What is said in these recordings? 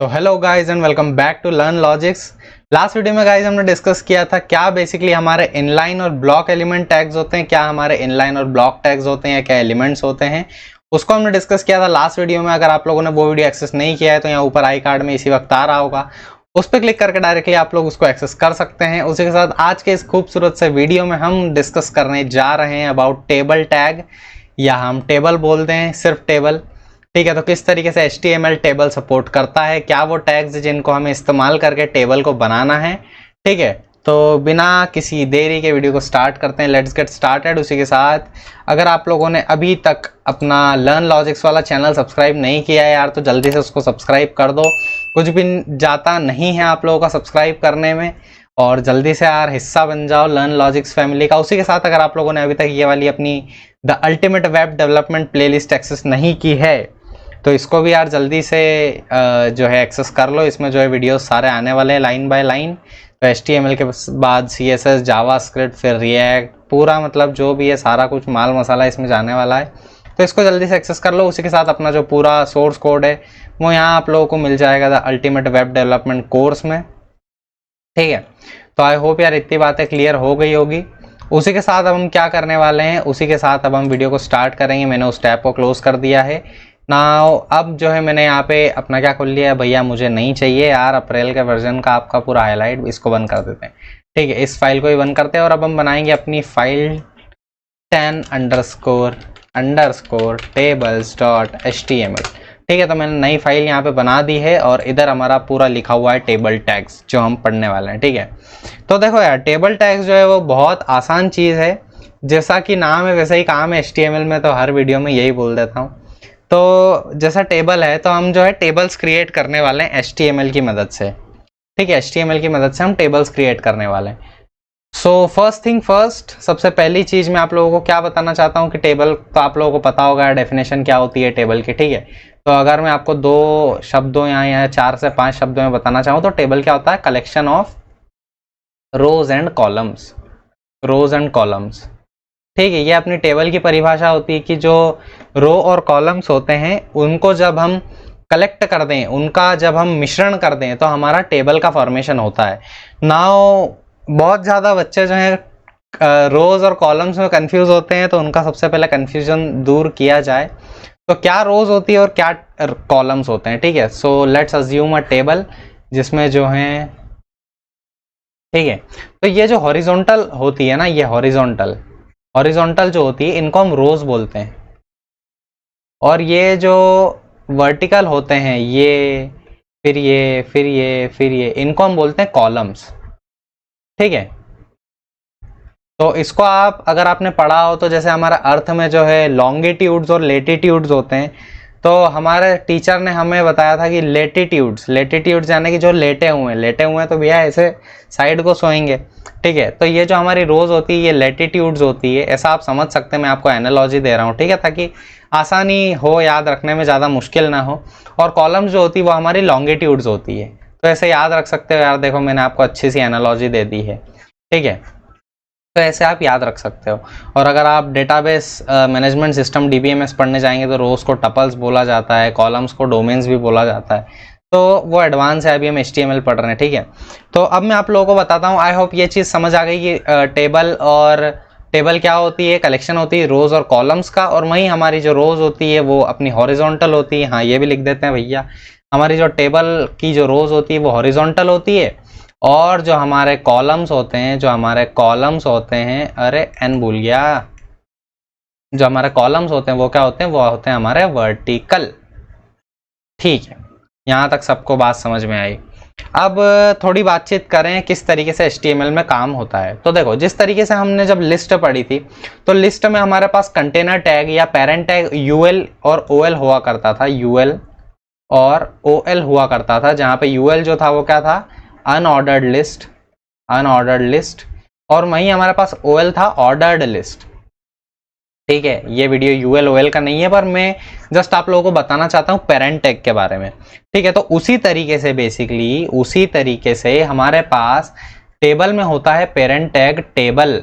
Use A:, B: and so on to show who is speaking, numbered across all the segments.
A: तो hello guys and welcome back to Learn Logics. Last video में guys हमने discuss किया था क्या बेसिकली हमारे इनलाइन और ब्लॉक एलिमेंट टैग्स होते हैं, क्या हमारे इनलाइन और ब्लॉक टैग्स होते हैं, क्या एलिमेंट्स होते हैं, उसको हमने डिस्कस किया था लास्ट वीडियो में। अगर आप लोगों ने वो वीडियो एक्सेस नहीं किया है तो यहाँ ऊपर आई कार्ड में इसी वक्त आ रहा होगा, उस पर क्लिक करके डायरेक्टली आप लोग उसको एक्सेस कर सकते हैं। उसी के साथ आज के इस खूबसूरत से वीडियो में हम डिस्कस करने जा रहे हैं अबाउट टेबल टैग, या हम टेबल बोलते हैं सिर्फ टेबल। ठीक है, तो किस तरीके से HTML टेबल सपोर्ट करता है, क्या वो टैग्स जिनको हमें इस्तेमाल करके टेबल को बनाना है। ठीक है, तो बिना किसी देरी के वीडियो को स्टार्ट करते हैं। Let's get started. उसी के साथ अगर आप लोगों ने अभी तक अपना लर्न लॉजिक्स वाला चैनल सब्सक्राइब नहीं किया है यार, तो जल्दी से उसको सब्सक्राइब कर दो। कुछ भी जाता नहीं है आप लोगों का सब्सक्राइब करने में, और जल्दी से यार हिस्सा बन जाओ लर्न लॉजिक्स फैमिली का। उसी के साथ अगर आप लोगों ने अभी तक ये वाली अपनी the ultimate web development playlist access नहीं की है तो इसको भी यार जल्दी से जो है एक्सेस कर लो। इसमें जो है वीडियोस सारे आने वाले हैं लाइन बाय लाइन। तो HTML के बाद CSS, जावास्क्रिप्ट, फिर रिएक्ट, पूरा मतलब जो भी है सारा कुछ माल मसाला इसमें जाने वाला है। तो इसको जल्दी से एक्सेस कर लो। उसी के साथ अपना जो पूरा सोर्स कोड है वो यहाँ आप लोगों को मिल जाएगा the ultimate web development course में। ठीक है, तो आई होप यार इतनी बातें क्लियर हो गई होगी। उसी के साथ अब हम क्या करने वाले हैं, उसी के साथ अब हम वीडियो को स्टार्ट करेंगे। मैंने उस टैब को क्लोज कर दिया है नाउ। अब जो है मैंने यहाँ पे अपना क्या खोल लिया है, भैया मुझे नहीं चाहिए यार अप्रैल के वर्जन का आपका पूरा हाईलाइट, इसको बंद कर देते हैं। ठीक है, इस फाइल को भी बंद करते हैं और अब हम बनाएंगे अपनी फाइल 10_tables.html। ठीक है, तो मैंने नई फाइल यहाँ पे बना दी है और इधर हमारा पूरा लिखा हुआ है टेबल टैग्स जो हम पढ़ने वाले हैं। ठीक है, तो देखो यार टेबल टैग्स जो है वो बहुत आसान चीज़ है, जैसा कि नाम है वैसा ही काम है। HTML में तो हर वीडियो में यही बोल देता हूँ। तो जैसा टेबल है तो हम जो है टेबल्स क्रिएट करने वाले हैं HTML की मदद से। ठीक है, HTML की मदद से हम टेबल्स क्रिएट करने वाले हैं। सो फर्स्ट थिंग फर्स्ट, सबसे पहली चीज़ मैं आप लोगों को क्या बताना चाहता हूँ कि टेबल तो आप लोगों को पता होगा डेफिनेशन क्या होती है टेबल की। ठीक है, तो अगर मैं आपको 2 शब्दों या 4 से 5 शब्दों में बताना चाहूँ तो टेबल क्या होता है, collection of rows and columns. Rows and columns, ठीक है, ये अपनी टेबल की परिभाषा होती है कि जो रो और कॉलम्स होते हैं उनको जब हम कलेक्ट कर दें, उनका जब हम मिश्रण कर दें तो हमारा टेबल का फॉर्मेशन होता है। नाउ बहुत ज़्यादा बच्चे जो हैं रोज और कॉलम्स में कंफ्यूज होते हैं, तो उनका सबसे पहले कंफ्यूजन दूर किया जाए तो क्या रोज होती है और क्या कॉलम्स होते हैं। ठीक है, so let's assume a table जिसमें जो है, ठीक है, तो ये जो हॉरिजॉन्टल होती है ना, ये हॉरिजॉन्टल जो होती है इनको हम रोज बोलते हैं, और ये जो वर्टिकल होते हैं ये फिर ये फिर ये फिर ये, इनको हम बोलते हैं कॉलम्स। ठीक है, तो इसको आप अगर आपने पढ़ा हो तो जैसे हमारा अर्थ में जो है लॉन्गिट्यूड्स और लेटिट्यूड्स होते हैं, तो हमारे टीचर ने हमें बताया था कि लेटिट्यूड्स यानी कि जो लेटे हुए हैं तो भैया ऐसे साइड को सोएंगे। ठीक है, तो ये जो हमारी रोज होती है ये लेटिट्यूड्स होती है, ऐसा आप समझ सकते हैं। मैं आपको एनालॉजी दे रहा हूँ, ठीक है, ताकि आसानी हो, याद रखने में ज़्यादा मुश्किल ना हो। और कॉलम्स जो होती है वो हमारी लॉन्गिट्यूड्स होती है, तो ऐसे याद रख सकते हो यार। देखो मैंने आपको अच्छी सी एनालॉजी दे दी है। ठीक है, तो ऐसे आप याद रख सकते हो। और अगर आप डेटाबेस मैनेजमेंट सिस्टम DBMS पढ़ने जाएंगे तो रोज को टपल्स बोला जाता है, कॉलम्स को डोमेन्स भी बोला जाता है, तो वो एडवांस है। अभी हम HTML पढ़ रहे हैं। ठीक है, तो अब मैं आप लोगों को बताता हूँ। आई होप ये चीज़ समझ आ गई कि टेबल क्या होती है, कलेक्शन होती है रोज और कॉलम्स का, और वहीं हमारी जो रोज होती है वो अपनी हॉरिजॉन्टल होती है। हाँ, ये भी लिख देते हैं भैया, हमारी जो टेबल की जो रोज होती है वो हॉरिजॉन्टल होती है, और जो हमारे कॉलम्स होते हैं, अरे एन भूल गया, जो हमारे कॉलम्स होते हैं वो क्या होते हैं, वो होते हैं हमारे वर्टिकल। ठीक है, यहाँ तक सबको बात समझ में आई। अब थोड़ी बातचीत करें किस तरीके से HTML में काम होता है। तो देखो, जिस तरीके से हमने जब लिस्ट पढ़ी थी तो लिस्ट में हमारे पास कंटेनर टैग या पेरेंट टैग UL और OL हुआ करता था, UL और OL हुआ करता था, जहाँ पे UL जो था वो क्या था, अनऑर्डर्ड लिस्ट, और वहीं हमारे पास OL था ऑर्डर्ड लिस्ट। ठीक है, ये वीडियो UL OL का नहीं है, पर मैं जस्ट आप लोगों को बताना चाहता हूँ पेरेंट टैग के बारे में। ठीक है, तो उसी तरीके से हमारे पास टेबल में होता है पेरेंट टैग टेबल,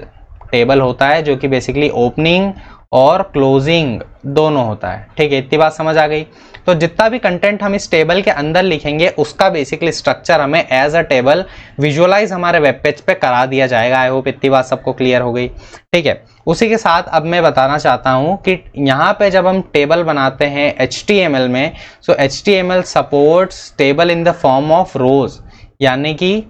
A: टेबल होता है जो कि बेसिकली ओपनिंग और क्लोजिंग दोनों होता है। ठीक है, इतनी बात समझ आ गई। तो जितना भी कंटेंट हम इस टेबल के अंदर लिखेंगे उसका बेसिकली स्ट्रक्चर हमें एज अ टेबल विजुअलाइज हमारे वेब पेज पे करा दिया जाएगा। आई होप इतनी बात सबको क्लियर हो गई। ठीक है, उसी के साथ अब मैं बताना चाहता हूँ कि यहाँ पे जब हम टेबल बनाते हैं HTML में, सो HTML supports table in the form of रोज। यानी कि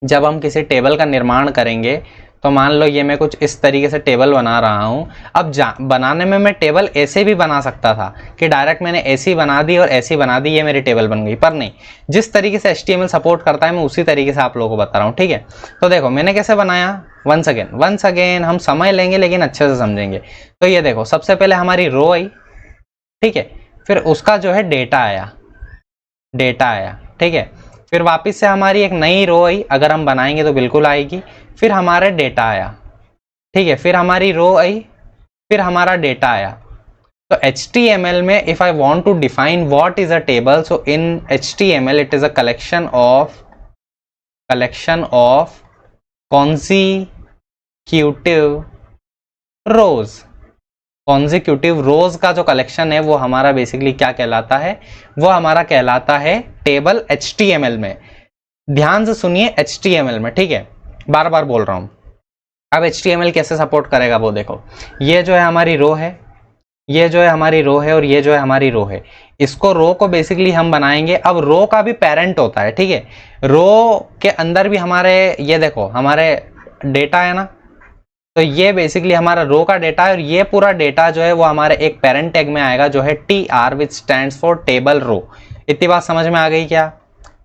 A: जब हम किसी टेबल का निर्माण करेंगे तो मान लो ये मैं कुछ इस तरीके से टेबल बना रहा हूँ। अब बनाने में मैं टेबल ऐसे भी बना सकता था कि डायरेक्ट मैंने ऐसी बना दी और ऐसी बना दी, ये मेरी टेबल बन गई, पर नहीं, जिस तरीके से HTML सपोर्ट करता है मैं उसी तरीके से आप लोगों को बता रहा हूँ। ठीक है, तो देखो मैंने कैसे बनाया। वंस अगेन हम समय लेंगे लेकिन अच्छे से समझेंगे। तो ये देखो, सबसे पहले हमारी रो आई। ठीक है, फिर उसका जो है डेटा आया। ठीक है, फिर वापस से हमारी एक नई रो आई, अगर हम बनाएंगे तो बिल्कुल आएगी। फिर हमारा डेटा आया। ठीक है, फिर हमारी रो आई, फिर हमारा डेटा आया। तो HTML में if I want to define what is a table, so in HTML it is a collection of consecutive rows. Consecutive rows का जो कलेक्शन है वो हमारा बेसिकली क्या कहलाता है, वो हमारा कहलाता है टेबल HTML में। ध्यान से सुनिए HTML में। ठीक है, बार बार बोल रहा हूं। अब HTML कैसे सपोर्ट करेगा वो देखो। ये जो है हमारी रो है, ये जो है हमारी रो है, और ये जो है हमारी रो है। इसको रो को बेसिकली हम बनाएंगे। अब रो का भी पेरेंट होता है। ठीक है, रो के अंदर भी हमारे ये देखो हमारे डेटा है ना, तो ये बेसिकली हमारा रो का डेटा है, और ये पूरा डेटा जो है वो हमारे एक पेरेंट टैग में आएगा जो है TR which stands for table row. इतनी बात समझ में आ गई क्या?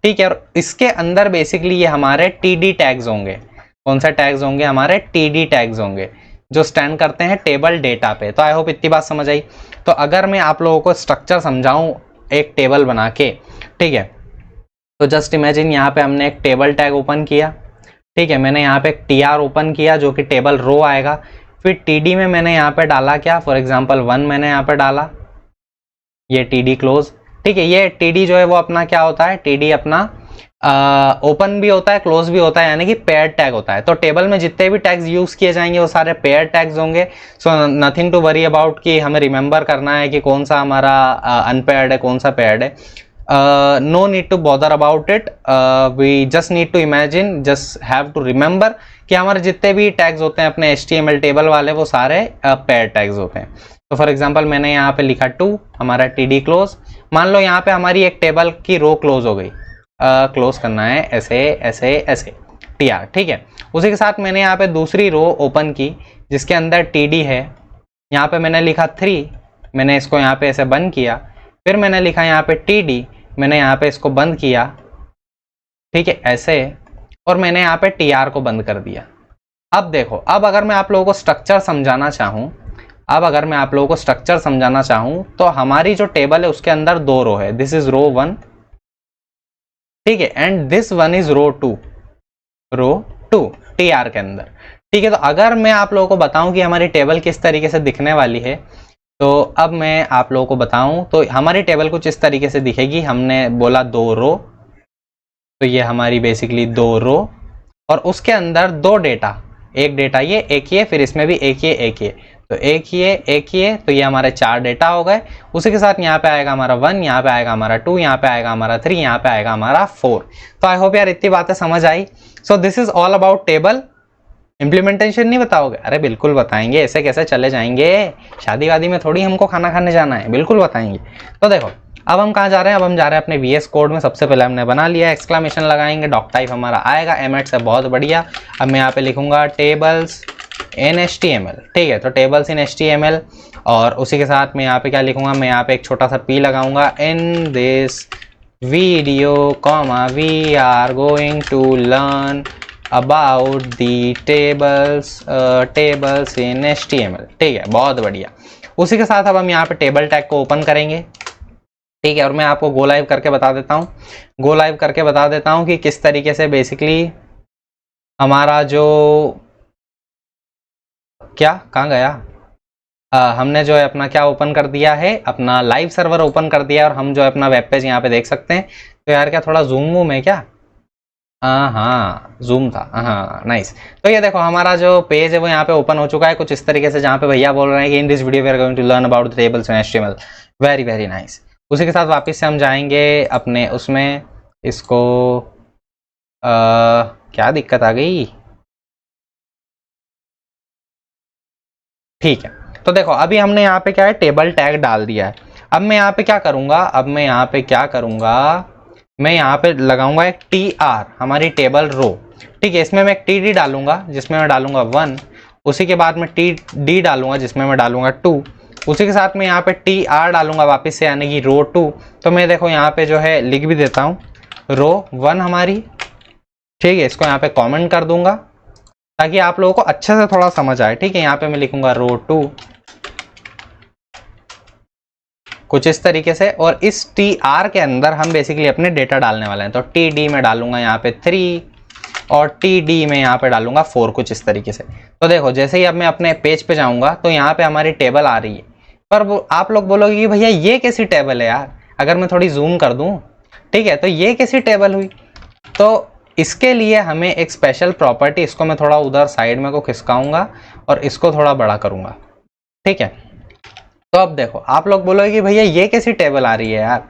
A: ठीक है, और इसके अंदर बेसिकली ये हमारे TD टैग्स होंगे। कौन सा टैग्स होंगे? हमारे TD टैग्स होंगे जो स्टैंड करते हैं टेबल डेटा पे। तो आई होप इतनी बात समझ आई। तो अगर मैं आप लोगों को स्ट्रक्चर समझाऊं एक टेबल बना के, ठीक है, तो जस्ट इमेजिन यहाँ पे हमने एक टेबल टैग ओपन किया। ठीक है, मैंने यहाँ पे एक TR ओपन किया जो कि टेबल रो आएगा। फिर TD में मैंने यहाँ पे डाला क्या, फॉर एग्जांपल 1 मैंने यहाँ पे डाला, ये TD क्लोज। ठीक है, ये TD जो है वो अपना क्या होता है, TD अपना ओपन भी होता है, क्लोज भी होता है, यानी कि पेयर टैग होता है। तो टेबल में जितने भी टैग्स यूज किए जाएंगे वो सारे पेयर टैग्स होंगे। So nothing to worry about कि हमें रिमेंबर करना है कि कौन सा हमारा अनपेयर्ड है, कौन सा पेयर्ड है। no need to bother about it, we just need to imagine, just have to remember कि हमारे जितने भी टैग्स होते हैं अपने HTML टेबल वाले वो सारे पेयर टैग्स होते हैं। तो फॉर एग्जांपल मैंने यहाँ पे लिखा 2, हमारा TD क्लोज। मान लो यहाँ पे हमारी एक टेबल की रो क्लोज हो गई, क्लोज करना है ऐसे ऐसे ऐसे TR। ठीक है, उसी के साथ मैंने यहाँ पे दूसरी रो ओपन की जिसके अंदर TD है। यहाँ पे मैंने लिखा 3, मैंने इसको यहाँ पे ऐसे बंद किया। फिर मैंने लिखा यहाँ पे TD, मैंने यहाँ पे इसको बंद किया। ठीक है, ऐसे, और मैंने यहाँ पे TR को बंद कर दिया। अब देखो, अब अगर मैं आप लोगों को स्ट्रक्चर समझाना चाहूँ, तो हमारी जो टेबल है उसके अंदर 2 रो है। दिस इज रो 1, ठीक है, and this one is row 2 TR के अंदर। ठीक है, तो अगर मैं आप लोगों को बताऊं कि हमारी टेबल किस तरीके से दिखने वाली है, तो अब मैं आप लोगों को बताऊं तो हमारी टेबल कुछ इस तरीके से दिखेगी। हमने बोला 2 रो, तो ये हमारी बेसिकली 2 रो, और उसके अंदर 2 डेटा, एक डेटा ये, एक ये, फिर इसमें भी एक ये, एक ये, तो एक ये, तो ये हमारे 4 डेटा हो गए। उसी के साथ यहाँ पे आएगा हमारा 1, यहाँ पे आएगा हमारा 2, यहाँ पे आएगा हमारा 3, यहाँ पे आएगा हमारा 4। तो आई होप यार इतनी बातें समझ आई। So this is all about table. Implementation नहीं बताओगे? अरे बिल्कुल बताएंगे, ऐसे कैसे चले जाएंगे, शादी वादी में थोड़ी हमको खाना खाने जाना है, बिल्कुल बताएंगे। तो देखो अब हम कहाँ जा रहे हैं, अब हम जा रहे हैं अपने VS कोड में। सबसे पहले हमने बना लिया, एक्सक्लेमेशन लगाएंगे, डॉक टाइप हमारा आएगा एमेट से, बहुत बढ़िया। अब मैं यहाँ पे लिखूंगा टेबल्स इन HTML। ठीक है, तो टेबल्स इन HTML, और उसी के साथ मैं यहाँ पे क्या लिखूंगा, मैं यहाँ पे एक छोटा सा P लगाऊंगा। In this video comma we are going to learn about the tables in HTML। ठीक है, बहुत बढ़िया। उसी के साथ अब हम यहाँ पे टेबल टैग को ओपन करेंगे। ठीक है, और मैं आपको गो लाइव करके बता देता हूँ कि किस तरीके से बेसिकली हमारा जो क्या कहाँ गया, हमने जो है अपना क्या ओपन कर दिया है, अपना लाइव सर्वर ओपन कर दिया, और हम जो है अपना वेब पेज यहाँ पे देख सकते हैं। तो यार क्या थोड़ा जूम वूम है क्या? हाँ जूम था, हाँ नाइस। तो ये देखो हमारा जो पेज है वो यहाँ पे ओपन हो चुका है कुछ इस तरीके से, जहाँ पे भैया बोल रहे हैं कि in this video we are going to learn about the tables in HTML। Very very nice. उसी के साथ वापस से हम जाएंगे अपने उसमें, इसको क्या दिक्कत आ गई, ठीक है। तो देखो अभी हमने यहाँ पे क्या है, टेबल टैग डाल दिया है। अब मैं यहाँ पे क्या करूंगा, मैं यहाँ पे लगाऊंगा एक TR, हमारी टेबल रो, ठीक है। इसमें मैं एक TD डालूंगा जिसमें मैं डालूंगा 1, उसी के बाद में TD डालूंगा जिसमें मैं डालूंगा 2, उसी के साथ में यहाँ पे TR डालूंगा वापस से, यानी कि रो 2। तो मैं देखो यहाँ पे जो है लिख भी देता हूँ रो 1 हमारी, ठीक है। इसको यहाँ पे कॉमेंट कर दूंगा ताकि आप लोगों को अच्छे से थोड़ा समझ आए, ठीक है। यहाँ पे मैं लिखूंगा रो 2 कुछ इस तरीके से, और इस TR के अंदर हम बेसिकली अपने डेटा डालने वाले हैं। तो TD में डालूंगा यहाँ पे 3 और TD में यहाँ पे डालूंगा 4 कुछ इस तरीके से। तो देखो जैसे ही अब मैं अपने पेज पे जाऊंगा तो यहाँ पे हमारी टेबल आ रही है, पर वो आप लोग बोलोगे कि भैया ये कैसी टेबल है यार, अगर मैं थोड़ी जूम कर दूं, ठीक है, तो ये कैसी टेबल हुई। तो इसके लिए हमें एक स्पेशल प्रॉपर्टी, इसको मैं थोड़ा उधर साइड में को खिसकाऊंगा और इसको थोड़ा बड़ा करूंगा, ठीक है। तो अब देखो आप लोग बोलोगे कि भैया ये कैसी टेबल आ रही है यार,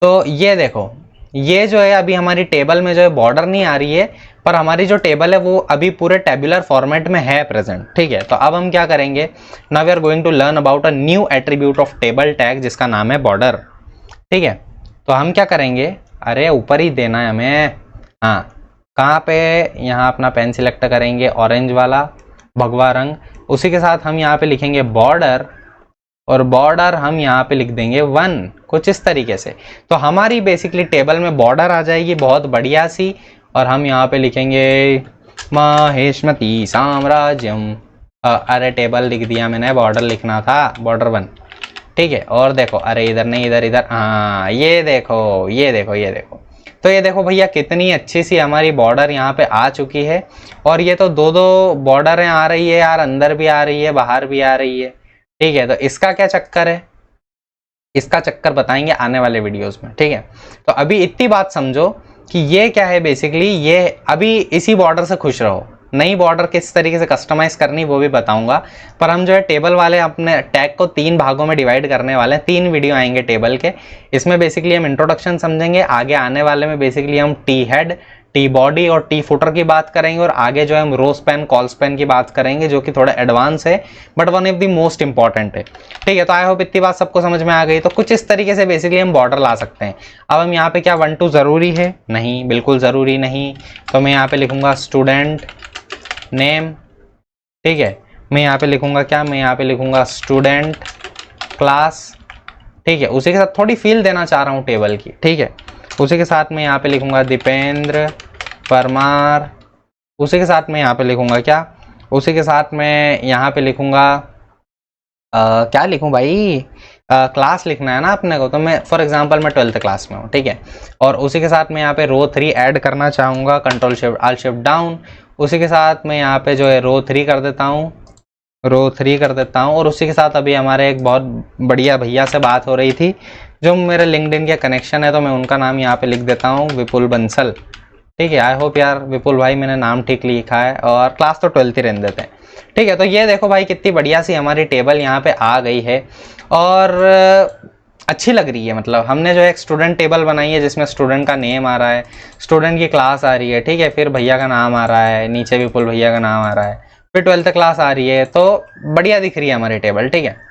A: तो ये देखो ये जो है अभी हमारी टेबल में जो है बॉर्डर नहीं आ रही है, पर हमारी जो टेबल है वो अभी पूरे टेबुलर फॉर्मेट में है प्रेजेंट, ठीक है। तो अब हम क्या करेंगे, now we are going to learn about a new attribute of table tag जिसका नाम है बॉर्डर, ठीक है। तो हम क्या करेंगे, अरे ऊपर ही देना है हमें, हाँ कहाँ पे, यहाँ अपना पेन सिलेक्ट करेंगे ऑरेंज वाला भगवा रंग, उसी के साथ हम यहाँ पे लिखेंगे बॉर्डर, और बॉर्डर हम यहाँ पे लिख देंगे 1 कुछ इस तरीके से। तो हमारी बेसिकली टेबल में बॉर्डर आ जाएगी बहुत बढ़िया सी, और हम यहाँ पे लिखेंगे माहेशमती साम्राज्यम, अरे टेबल लिख दिया मैंने, बॉर्डर लिखना था बॉर्डर 1, ठीक है। और देखो अरे इधर नहीं इधर इधर, हाँ ये देखो ये देखो ये देखो। तो ये देखो भैया कितनी अच्छी सी हमारी बॉर्डर यहाँ पे आ चुकी है, और ये तो दो दो बॉर्डर आ रही है यार, अंदर भी आ रही है बाहर भी आ रही है, ठीक है। तो इसका क्या चक्कर है, इसका चक्कर बताएंगे आने वाले वीडियोस में, ठीक है। तो अभी इतनी बात समझो कि ये क्या है बेसिकली, ये अभी इसी बॉर्डर से खुश रहो, नई बॉर्डर किस तरीके से कस्टमाइज करनी वो भी बताऊंगा। पर हम जो है टेबल वाले अपने टैग को 3 भागों में डिवाइड करने वाले हैं, 3 वीडियो आएंगे टेबल के। इसमें बेसिकली हम इंट्रोडक्शन समझेंगे, आगे आने वाले में बेसिकली हम टी हेड, टी बॉडी और टी फुटर की बात करेंगे, और आगे जो है हम रो स्पैन कॉल स्पैन की बात करेंगे जो कि थोड़ा एडवांस है but one of the most important है, ठीक है। तो आई होप इतनी बात सबको समझ में आ गई। तो कुछ इस तरीके से बेसिकली हम बॉर्डर ला सकते हैं। अब हम यहाँ पे क्या 1 2 जरूरी है, नहीं बिल्कुल जरूरी नहीं। तो मैं यहाँ पे लिखूंगा स्टूडेंट नेम, ठीक है। मैं यहाँ पे लिखूंगा क्या, मैं यहाँ पे लिखूंगा स्टूडेंट क्लास, ठीक है। उसी के साथ थोड़ी फील देना चाह रहा हूँ टेबल की, ठीक है। उसी के साथ मैं यहाँ पे लिखूंगा दीपेंद्र परमार, उसी के साथ मैं यहाँ पे लिखूंगा क्या, उसी के साथ मैं यहाँ पे लिखूंगा क्या लिखूं भाई, क्लास लिखना है ना अपने को, तो मैं फॉर एग्जांपल मैं 12th क्लास में हूँ, ठीक है। और उसी के साथ मैं यहाँ पे रो 3 ऐड करना चाहूँगा, control shift alt shift down. उसी के साथ मैं यहाँ पे जो है रो 3 कर देता हूँ, रो 3 कर देता हूँ। और उसी के साथ अभी हमारे एक बहुत बढ़िया भैया से बात हो रही थी जो मेरे लिंक्डइन के कनेक्शन है, तो मैं उनका नाम यहाँ पे लिख देता हूँ विपुल बंसल, ठीक है। आई होप यार विपुल भाई मैंने नाम ठीक लिखा है, और क्लास तो 12th ही रहने देते हैं, ठीक है। तो ये देखो भाई कितनी बढ़िया सी हमारी टेबल यहाँ पे आ गई है, और अच्छी लग रही है। मतलब हमने जो है एक स्टूडेंट टेबल बनाई है जिसमें स्टूडेंट का नेम आ रहा है, स्टूडेंट की क्लास आ रही है, ठीक है, फिर भैया का नाम आ रहा है, नीचे विपुल भैया का नाम आ रहा है, फिर 12th क्लास आ रही है, तो बढ़िया दिख रही है हमारी टेबल, ठीक है।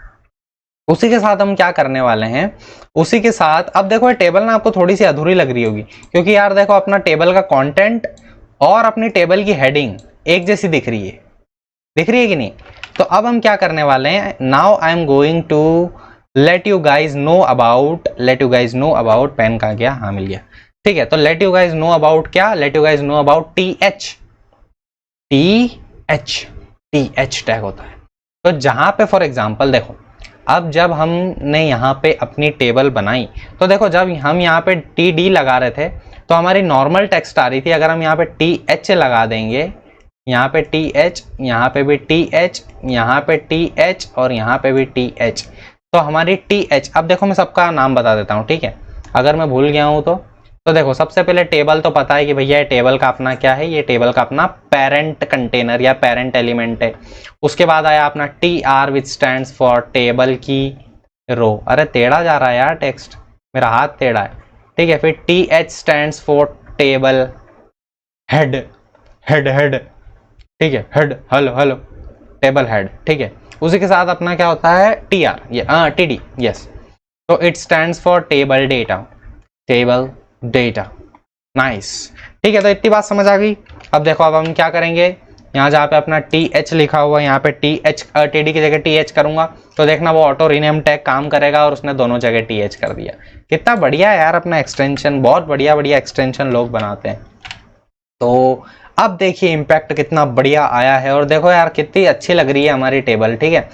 A: उसी के साथ हम क्या करने वाले हैं, उसी के साथ अब देखो ये टेबल ना आपको थोड़ी सी अधूरी लग रही होगी, क्योंकि यार देखो अपना टेबल का कंटेंट और अपनी टेबल की हेडिंग एक जैसी दिख रही है कि नहीं। तो अब हम क्या करने वाले हैं, now I am going to let you guys know about, pen कहाँ गया, हाँ मिल गया, ठीक है। तो let you guys know about क्या, let you guys know about T H tag होता है। तो जहां पे फॉर एग्जांपल देखो अब जब हमने यहाँ पे अपनी टेबल बनाई, तो देखो जब हम यहाँ पे TD लगा रहे थे तो हमारी नॉर्मल टेक्स्ट आ रही थी। अगर हम यहाँ पे TH लगा देंगे, यहाँ पे TH, यहाँ पे भी TH, यहाँ पे TH और यहाँ पे भी TH, तो हमारी TH, अब देखो मैं सबका नाम बता देता हूँ, ठीक है। अगर मैं भूल गया हूँ तो तो देखो सबसे पहले टेबल तो पता है कि भैया टेबल का अपना क्या है, ये टेबल का अपना पेरेंट कंटेनर या पेरेंट एलिमेंट है। उसके बाद आया अपना TR which stands for table की रो। अरे टेढ़ा जा रहा है यार टेक्स्ट, मेरा हाथ टेढ़ा है, ठीक है। फिर TH stands for table head, head head, ठीक है, head, hello hello, table head, ठीक है। उसी के साथ अपना क्या होता है TR, ये TD, यस, तो it stands for table data, table data, nice, ठीक है। तो इतनी बात समझ आ गई। अब देखो अब हम क्या करेंगे, यहाँ जहाँ पे अपना TH लिखा हुआ है यहाँ पे TD की जगह TH करूंगा, तो देखना वो ऑटो रीनेम टैग काम करेगा और उसने दोनों जगह TH कर दिया। कितना बढ़िया है यार अपना एक्सटेंशन, बहुत बढ़िया बढ़िया एक्सटेंशन लोग बनाते हैं। तो अब देखिए इम्पैक्ट कितना बढ़िया आया है, और देखो यार कितनी अच्छी लग रही है हमारी टेबल, ठीक है।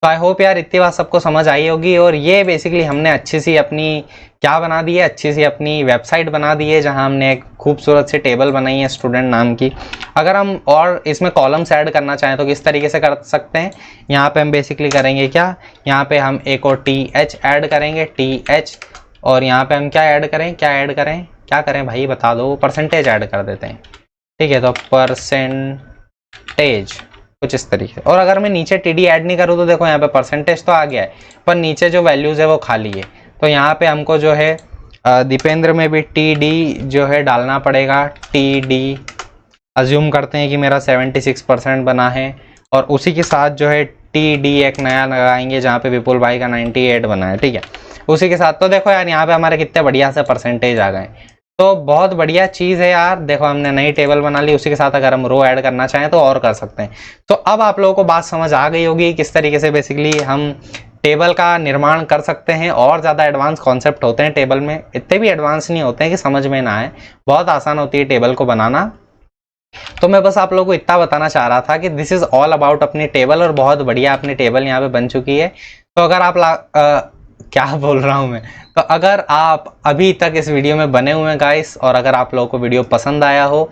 A: तो आई होप यार इतनी बात सबको समझ आई होगी। और ये बेसिकली हमने अच्छी सी अपनी क्या बना दी है, अच्छी सी अपनी वेबसाइट बना दी है, जहां हमने एक खूबसूरत सी टेबल बनाई है स्टूडेंट नाम की। अगर हम और इसमें कॉलम्स ऐड करना चाहें तो किस तरीके से कर सकते हैं, यहाँ पे हम बेसिकली करेंगे क्या, यहाँ पे हम एक और TH ऐड करेंगे, TH, और यहाँ पे हम क्या ऐड करें, क्या करें भाई बता दो, परसेंटेज ऐड कर देते हैं, ठीक है। तो परसेंटेज कुछ इस तरीके। और अगर मैं नीचे TD ऐड नहीं करूँ तो देखो यहाँ पे परसेंटेज तो आ गया है, पर नीचे जो वैल्यूज है वो खाली है। तो यहाँ पे हमको जो है दीपेंद्र में भी TD जो है डालना पड़ेगा, TD अज्यूम करते हैं कि मेरा 76% बना है, और उसी के साथ जो है TD एक नया लगाएंगे जहाँ पे विपुल भाई का 98 बना है, ठीक है, उसी के साथ। तो देखो यार यहाँ पे हमारे कितने बढ़िया से परसेंटेज आ गए, तो बहुत बढ़िया चीज़ है यार। देखो हमने नई टेबल बना ली, उसी के साथ अगर हम रो ऐड करना चाहें तो और कर सकते हैं। तो अब आप लोगों को बात समझ आ गई होगी किस तरीके से बेसिकली हम टेबल का निर्माण कर सकते हैं। और ज़्यादा एडवांस कॉन्सेप्ट होते हैं टेबल में, इतने भी एडवांस नहीं होते हैं कि समझ में ना आए, बहुत आसान होती है टेबल को बनाना। तो मैं बस आप लोगों को इतना बताना चाह रहा था कि दिस इज़ ऑल अबाउट अपनी टेबल, और बहुत बढ़िया अपनी टेबल यहाँ पे बन चुकी है। तो अगर आप क्या बोल रहा हूँ मैं, तो अगर आप अभी तक इस वीडियो में बने हुए हैं गाइस, और अगर आप लोगों को वीडियो पसंद आया हो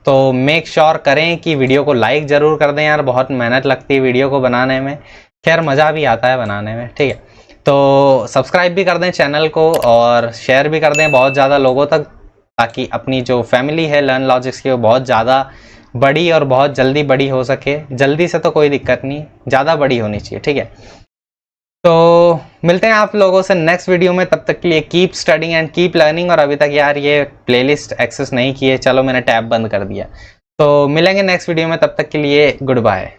A: तो मेक श्योर करें कि वीडियो को लाइक ज़रूर कर दें यार, बहुत मेहनत लगती है वीडियो को बनाने में, खैर मज़ा भी आता है बनाने में, ठीक है। तो सब्सक्राइब भी कर दें चैनल को, और शेयर भी कर दें बहुत ज़्यादा लोगों तक, ताकि अपनी जो फैमिली है लर्न लॉजिक्स की वो बहुत ज़्यादा बड़ी और बहुत जल्दी बड़ी हो सके। जल्दी से तो कोई दिक्कत नहीं, ज़्यादा बड़ी होनी चाहिए, ठीक है। तो मिलते हैं आप लोगों से नेक्स्ट वीडियो में, तब तक के लिए keep studying and keep learning. और अभी तक यार ये प्लेलिस्ट एक्सेस नहीं की है, चलो मैंने टैब बंद कर दिया। तो मिलेंगे नेक्स्ट वीडियो में, तब तक के लिए गुड बाय।